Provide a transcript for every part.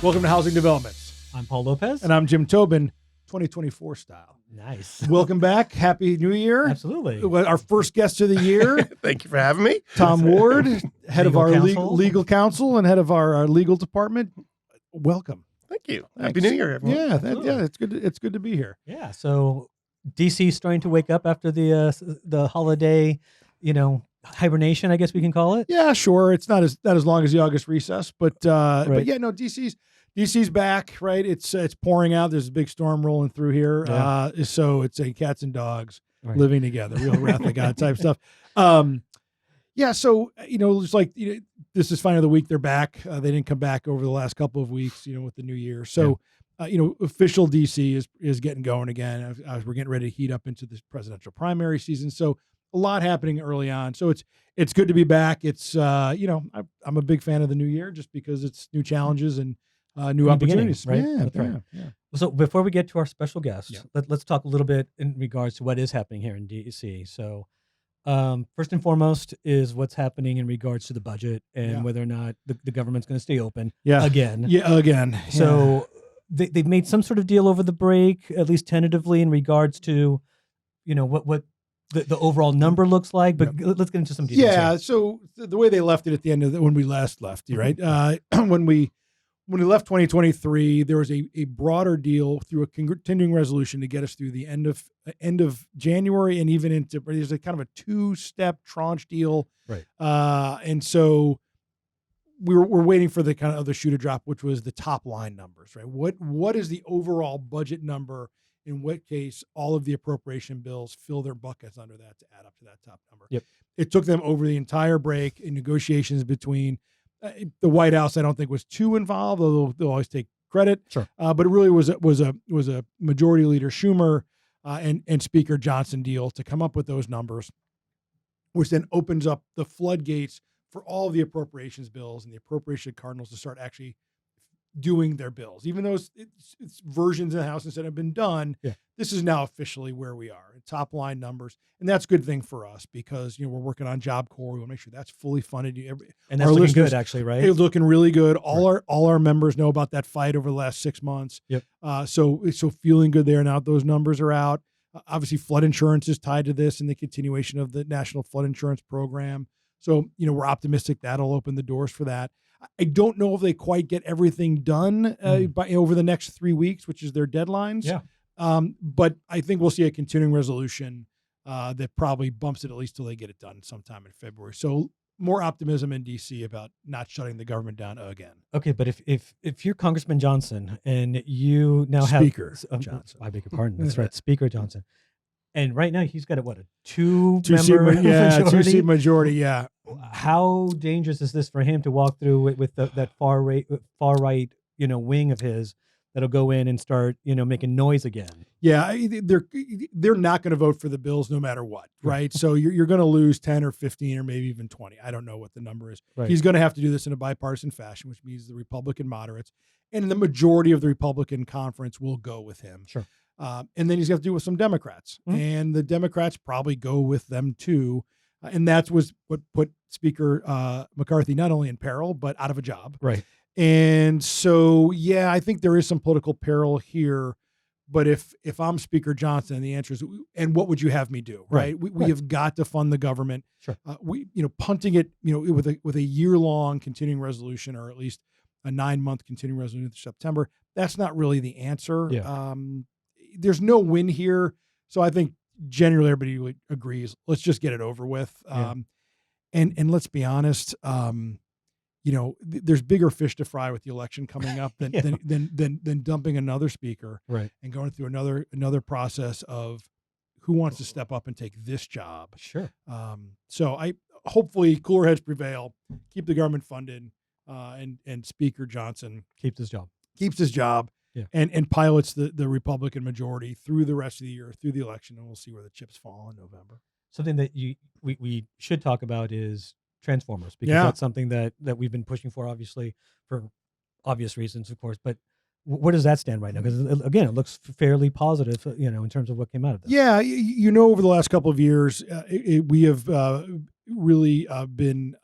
Welcome to Housing Developments. I'm Paul Lopez. And I'm Jim Tobin, 2024 style. Nice. Welcome back. Happy New Year. Absolutely. Our first guest of the year. Thank you for having me. Tom Ward, head of our legal counsel and head of our legal department. Welcome. Thank you. Thanks. Happy New Year, everyone. Yeah, it's good to be here. Yeah. So DC is starting to wake up after the holiday, hibernation, I guess we can call it. Yeah, sure. It's not as long as the August recess, but Right. yeah, no, DC's back, right? It's pouring out. There's a big storm rolling through here. Yeah. So it's a cats and dogs Right. living together, real wrath of God type stuff. Yeah, so it's like this is finally the week they're back. They didn't come back over the last couple of weeks, with the new year. So official DC is getting going again as we're getting ready to heat up into this presidential primary season. So a lot happening early on. So it's good to be back. It's I'm a big fan of the new year just because it's new challenges and new opportunities. Right? Yeah, That's right. yeah. So before we get to our special guest, let's talk a little bit in regards to what is happening here in DC. So first and foremost is what's happening in regards to the budget and whether or not the government's going to stay open again. Yeah, again. So they've made some sort of deal over the break, at least tentatively, in regards to, what the overall number looks like. But let's get into some details. Yeah. Here. So the way they left it at the end of when we last left, right? When we left 2023, there was a broader deal through a continuing resolution to get us through the end of January and even into there's a kind of a two-step tranche deal, right? And so we're waiting for the kind of other shoe to drop, which was the top line numbers, right? What is the overall budget number? In what case all of the appropriation bills fill their buckets under that to add up to that top number. Yep. It took them over the entire break in negotiations between the White House. I don't think was too involved, although they'll always take credit. Sure. But it really was a Majority Leader Schumer and Speaker Johnson deal to come up with those numbers, which then opens up the floodgates for all of the appropriations bills and the appropriation cardinals to start actually doing their bills. Even though it's versions in the House instead have been done, this is now officially where we are, top line numbers. And that's a good thing for us because, we're working on Job Corps. We want to make sure that's fully funded. And that's looking good, actually, right? It's looking really good. All our members know about that fight over the last 6 months. Yep. So feeling good there now. Those numbers are out. Obviously, flood insurance is tied to this and the continuation of the National Flood Insurance Program. So, we're optimistic that'll open the doors for that. I don't know if they quite get everything done by over the next 3 weeks, which is their deadlines. Yeah. But I think we'll see a continuing resolution that probably bumps it at least till they get it done sometime in February. So more optimism in DC about not shutting the government down again. Okay, but if you're Congressman Johnson and you now Speaker have Johnson, I beg your pardon. That's right, Speaker Johnson. And right now he's got a two-seat majority. Yeah. How dangerous is this for him to walk through with that far right, wing of his that'll go in and start, making noise again? Yeah, they're not going to vote for the bills no matter what, right? So you're going to lose 10 or 15 or maybe even 20. I don't know what the number is. Right. He's going to have to do this in a bipartisan fashion, which means the Republican moderates and the majority of the Republican conference will go with him. Sure. And then he's got to do with some Democrats, and the Democrats probably go with them too. And that was what put Speaker McCarthy not only in peril, but out of a job. Right. And so, yeah, I think there is some political peril here. But if I'm Speaker Johnson, the answer is, and what would you have me do? Right. We have got to fund the government. Sure. Punting it, with a year-long continuing resolution, or at least a 9-month continuing resolution in September, that's not really the answer. Yeah. There's no win here. So I think generally everybody agrees, let's just get it over with. And let's be honest, there's bigger fish to fry with the election coming up than dumping another speaker, right, and going through another process of who wants to step up and take this job. Sure. So hopefully cooler heads prevail, keep the government funded, and Speaker Johnson keeps his job. Yeah. And pilots the Republican majority through the rest of the year, through the election, and we'll see where the chips fall in November. Something that we should talk about is Transformers, because that's something that we've been pushing for, obviously, for obvious reasons, of course. But where does that stand right now? Because, again, it looks fairly positive, in terms of what came out of this. Yeah, over the last couple of years, we have really been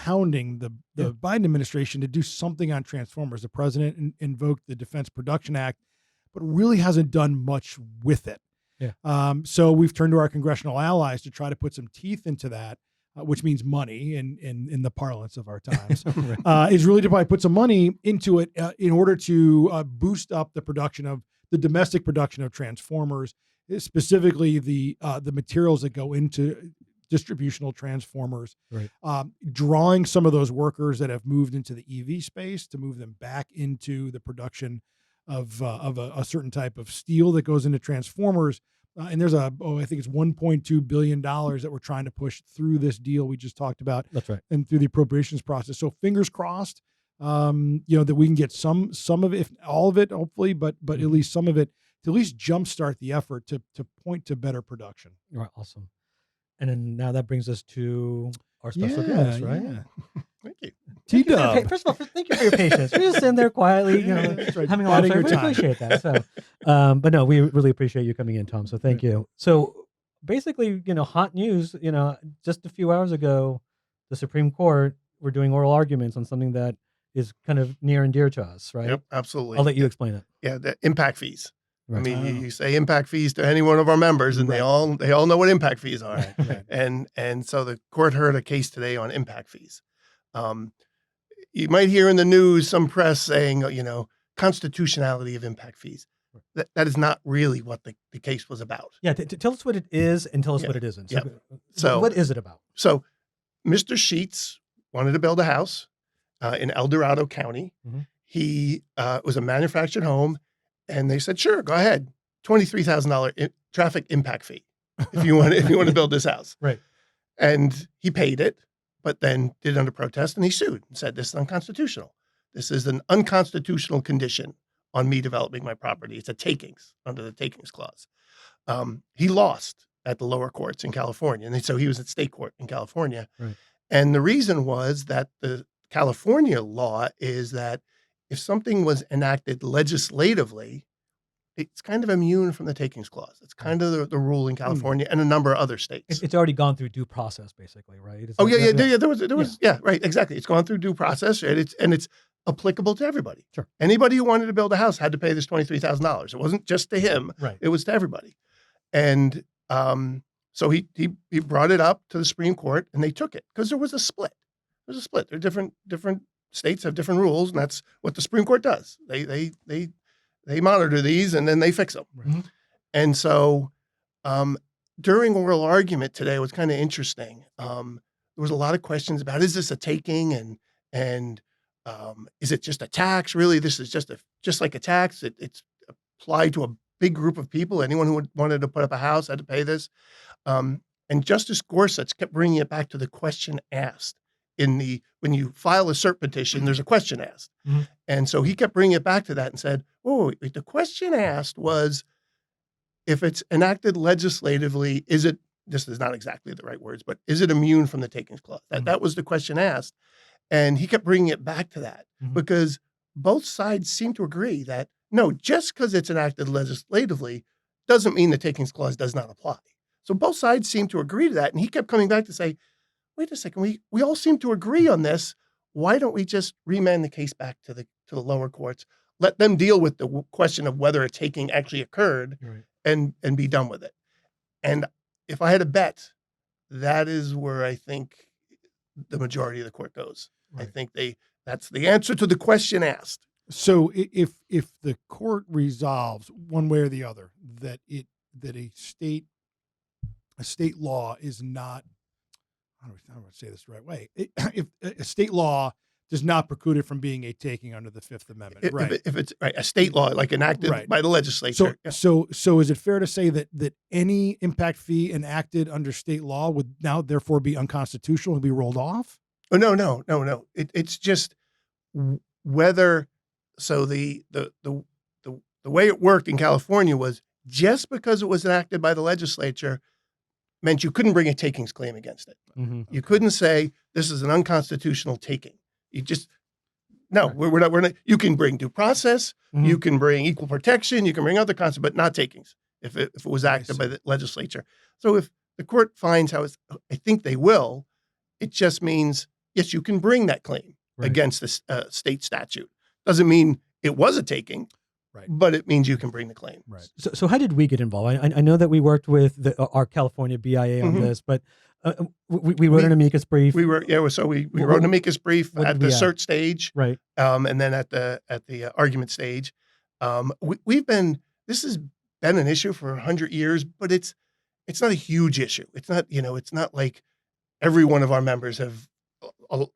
hounding the Biden administration to do something on transformers. The president invoked the Defense Production Act, but really hasn't done much with it. Yeah. So we've turned to our congressional allies to try to put some teeth into that, which means money in the parlance of our times, Right. is really to probably put some money into it in order to boost up the domestic production of transformers, specifically the materials that go into distributional transformers, Right. drawing some of those workers that have moved into the EV space to move them back into the production of a certain type of steel that goes into transformers. And there's I think it's $1.2 billion that we're trying to push through this deal we just talked about. That's right. And through the appropriations process. So fingers crossed, that we can get some of it, if all of it, hopefully, but at least some of it to at least jumpstart the effort to point to better production. All right. Awesome. And then now that brings us to our special guest, right? Yeah. Thank you. T-Dub. First of all, thank you for your patience. We're just sitting there quietly, That's right. having a lot of Biding fun. your We time. appreciate that. So, but no, we really appreciate you coming in, Tom. So thank you. So basically, hot news, just a few hours ago, the Supreme Court were doing oral arguments on something that is kind of near and dear to us, right? Yep, absolutely. I'll let you explain it. Yeah, the impact fees. Right. I mean, you say impact fees to any one of our members, and Right. they all know what impact fees are. Right. And so the court heard a case today on impact fees. You might hear in the news some press saying, constitutionality of impact fees. That is not really what the case was about. Yeah, tell us what it is and tell us Yeah. what it isn't. Yeah. So, So- what is it about? So Mr. Sheets wanted to build a house in El Dorado County. Mhm. He was a manufactured home, and they said, sure, go ahead. $23,000 traffic impact fee if you want to build this house. Right. And he paid it, but then did it under protest, and he sued and said, this is unconstitutional. This is an unconstitutional condition on me developing my property. It's a takings under the takings clause. He lost at the lower courts in California, and so he was at state court in California. Right. And the reason was that the California law is that if something was enacted legislatively, it's kind of immune from the takings clause. It's kind of the rule in California and a number of other states. It's already gone through due process, basically, right? It's Oh like- yeah. There was right, exactly. It's gone through due process, and it's applicable to everybody. Sure. Anybody who wanted to build a house had to pay this $23,000. It wasn't just to him; Right. it was to everybody. And so he brought it up to the Supreme Court, and they took it because there was a split. There's a split. There are different states have different rules, and that's what the Supreme Court does. They monitor these and then they fix them. Right. And so during oral argument today, it was kind of interesting. There was a lot of questions about, is this a taking and is it just a tax? Really, this is just like a tax. It's applied to a big group of people. Anyone who wanted to put up a house had to pay this. And Justice Gorsuch kept bringing it back to the question asked. When you file a cert petition, there's a question asked. Mm-hmm. And so he kept bringing it back to that and said, wait, the question asked was, if it's enacted legislatively, this is not exactly the right words, but is it immune from the takings clause? That was the question asked. And he kept bringing it back to that because both sides seem to agree that, no, just because it's enacted legislatively doesn't mean the takings clause does not apply. So both sides seem to agree to that. And he kept coming back to say, wait a second, we all seem to agree on this. Why don't we just remand the case back to the lower courts, let them deal with the question of whether a taking actually occurred, Right. and be done with it. And if I had to bet, that is where I think the majority of the court goes. Right. I think that's the answer to the question asked. So if the court resolves one way or the other that a state law is not, I don't want to say this the right way. If a state law does not preclude it from being a taking under the Fifth Amendment, right? If it's right, a state law like enacted Right. by the legislature. So is it fair to say that any impact fee enacted under state law would now therefore be unconstitutional and be rolled off? Oh, no. It's just whether. So the way it worked in California was just because it was enacted by the legislature meant you couldn't bring a takings claim against it. Mm-hmm. You couldn't say this is an unconstitutional taking. You just no, Right. we're not. You can bring due process. Mhm. You can bring equal protection. You can bring other concepts, but not takings if it was acted by the legislature. So if the court finds I think they will, it just means yes, you can bring that claim Right. against the state statute. Doesn't mean it was a taking, Right. but it means you can bring the claim. Right. So how did we get involved? I know that we worked with our California BIA on Mhm. this, but we wrote an amicus brief. We were so we What- wrote an amicus brief what at did the we add? cert stage, Right. and then at the argument stage. This has been an issue for 100 years, but it's not a huge issue. It's not it's not like every one of our members have.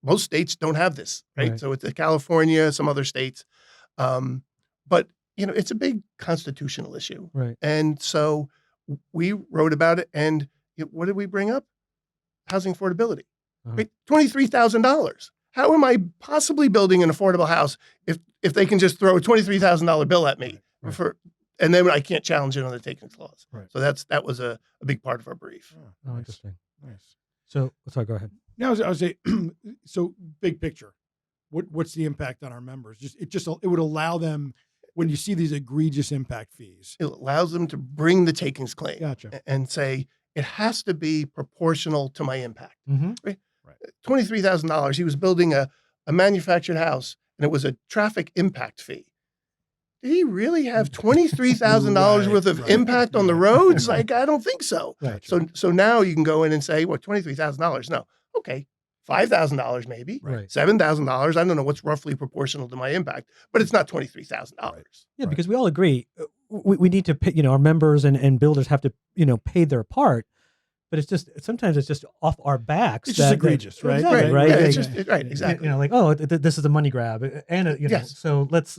Most states don't have this, right? Right. So it's California, some other states, but it's a big constitutional issue, Right. and so we wrote about it. And what did we bring up? Housing affordability, Uh-huh. right? $23,000. How am I possibly building an affordable house if they can just throw a $23,000 bill at me Right. and then I can't challenge it on the takings clause? Right. So that was a big part of our brief. Oh, nice. interesting. Nice. So sorry, go ahead. Now, I was say, so big picture, what's the impact on our members? It would allow them, when you see these egregious impact fees. It allows them to bring the takings claim Gotcha. and say it has to be proportional to my impact. Mm-hmm. $23,000. He was building a manufactured house, and it was a traffic impact fee. Did he really have $23,000 Right, worth of right, impact on the right. roads? Like, I don't think so. Right. So now you can go in and say, well, $23,000. No, okay, $5,000 maybe, Right. $7,000. I don't know what's roughly proportional to my impact, but it's not $23,000. Yeah, Right. because we all agree we need to pay, our members and builders have to, pay their part, but it's just, sometimes it's just off our backs. It's just egregious, right? Exactly, Right, right? Yeah, Like, it's just right, exactly. like, oh, this is a money grab, and Yes. so let's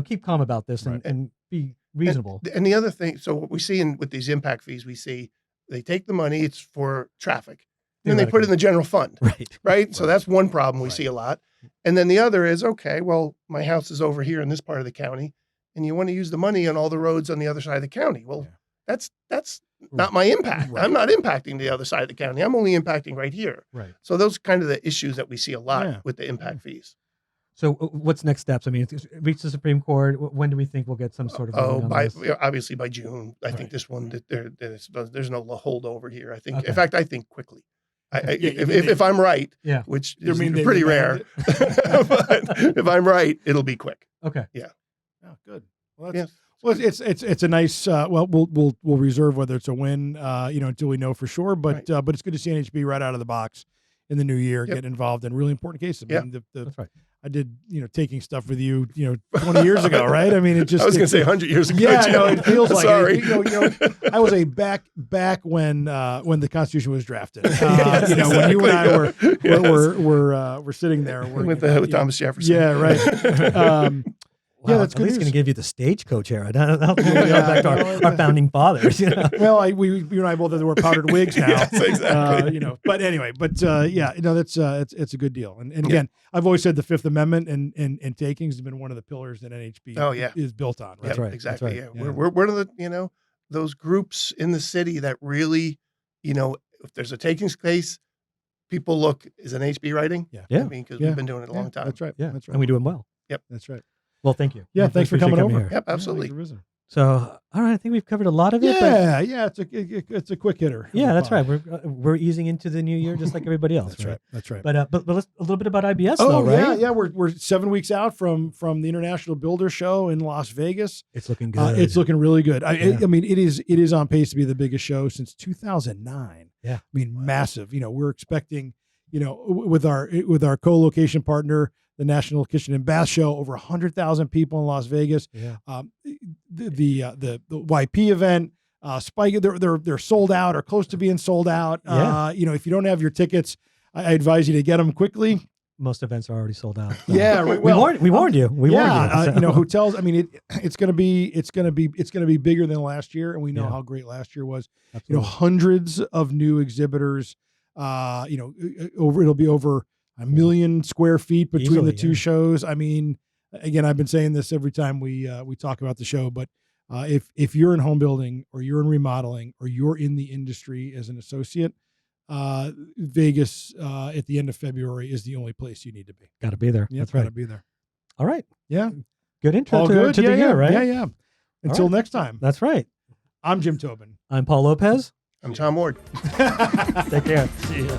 keep calm about this Right. and be reasonable. And the other thing, so what we see with these impact fees, we see they take the money, it's for traffic, and then they put it in the general fund, Right. right? So Right. that's one problem we Right. see a lot. And then the other is, okay, well, my house is over here in this part of the county, and you want to use the money on all the roads on the other side of the county. Well, Yeah. that's not my impact. Right. I'm not impacting the other side of the county. I'm only impacting right here. Right. So those kind of the issues that we see a lot Yeah. with the impact fees. So what's next steps? I mean, it's reached the Supreme Court. When do we think we'll get some sort of ruling on this? Obviously by June. I think Right. this one that there's no holdover here. I think, Okay. in fact, I think quickly. Yeah, If I'm right, Yeah. which You is mean they pretty demand rare, but if I'm right, it'll be quick. Okay. Oh, good. Well, Yeah. that's, well, it's a nice. Well, we'll reserve whether it's a win, until we know for sure. But it's good to see NHB right out of the box in the new year Yep. get involved in really important cases. I Yeah. mean, That's right. I did taking stuff with you 20 years ago, right? I mean, it just I was going to say 100 years ago. yeah, Jim. no, it feels like Sorry. it. I was back when the Constitution was drafted. Yes, when you and I were Yes. we're sitting there with working, Thomas Jefferson. Yeah, right. Wow, that's at good least going to news. give you the stagecoach era. Not back to Yeah. our founding fathers. Well, you and I both wear powdered wigs now. Yes, exactly. But anyway, that's it's a good deal. And again, I've always said the Fifth Amendment and takings has been one of the pillars that NHB Oh, yeah. is built on. Right? That's right. Exactly. That's Yeah. right. We're one of the those groups in the city that really if there's a takings case, people look, is an HB writing? Yeah. Yeah. I mean, because Yeah. we've been doing it a long time. That's right. Yeah. That's right. And we do them well. That's right. Well, thank you. Yeah, I thanks for appreciate coming over. here. Yep, Yeah, absolutely. thanks for visiting. So, all right, I think we've covered a lot of it. Yeah, it's a quick hitter. Yeah, that's right. We're easing into the new year just like everybody else. That's right. That's right. But let's a little bit about IBS Oh, though, right? yeah. We're 7 weeks out from the International Builder Show in Las Vegas. It's looking good. It's looking really good. Yeah. I mean, it is on pace to be the biggest show since 2009. Yeah. I mean, massive. We're expecting, with our co-location partner, the National Kitchen and Bath Show, over 100,000 people in Las Vegas. Yeah. The YP event, Spike, they're sold out or close to being sold out. Yeah. If you don't have your tickets, I advise you to get them quickly. Most events are already sold out. So. Yeah, right. we warned you. We warned you. So. Hotels. I mean, it's going to be bigger than last year, and we know Yeah. how great last year was. Absolutely. Hundreds of new exhibitors. It'll be over 1 million square feet between Easily, the two yeah. shows. I mean, again, I've been saying this every time we talk about the show, but if you're in home building or you're in remodeling or you're in the industry as an associate, Vegas at the end of February is the only place you need to be. Got to be there. Yep, That's gotta right. be there. All right. Yeah. Good intro All to, good. to the year, right? Yeah. Until right. next time. That's right. I'm Jim Tobin. I'm Paul Lopez. I'm Tom Ward. Take care. See ya.